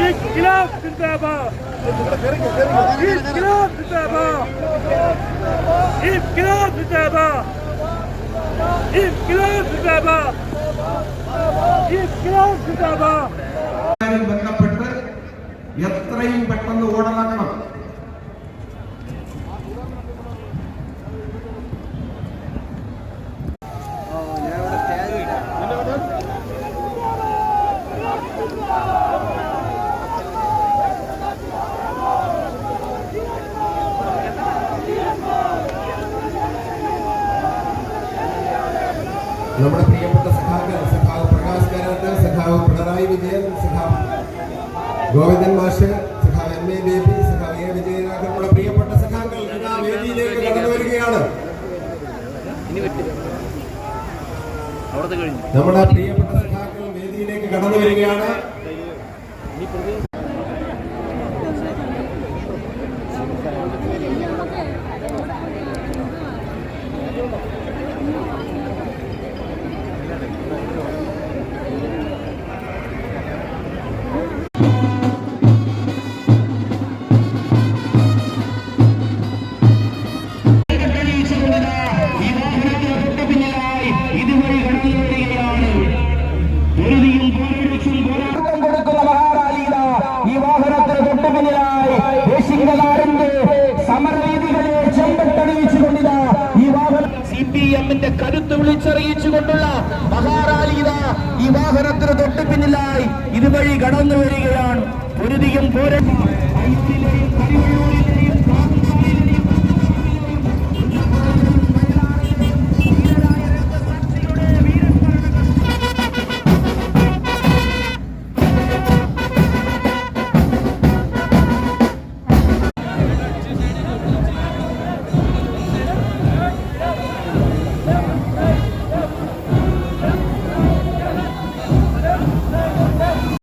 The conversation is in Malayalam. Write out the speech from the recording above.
İnkılap zindabad! İnkılap zindabad! İnkılap zindabad! İnkılap zindabad! İnkılap zindabad! ബന്ധപ്പെട്ട് എത്രയും പെട്ടെന്ന് ഓർഡറാക്കണം. നമ്മുടെ പ്രിയപ്പെട്ട സഖാക്കൾ, സഖാവ് പ്രകാശ് കാരാട്ട്, സഖാവ് പിണറായി വിജയൻ, സഖാവ് ഗോവിന്ദൻ മാഷ്, സഖാവ് എം.എ. ബേബി, സഖാവ് എ. വിജയരാഘവൻ, നമ്മുടെ പ്രിയപ്പെട്ട സഖാക്കൾ വേദിയിലേക്ക് കടന്നു വരികയാണ്. നമ്മുടെ പ്രിയപ്പെട്ട സഖാക്കൾ വേദിയിലേക്ക് കടന്നു വരികയാണ്. CPM-ന്റെ കരുത്ത് വിളിച്ചറിയിച്ചുകൊണ്ടുള്ള മഹാറാലിത ഈ വാഹനത്തിന് തൊട്ട് പിന്നിലായി ഇതുവഴി കടന്നു വരികയാണ്. പൊരുതിയും പോരാട്ടം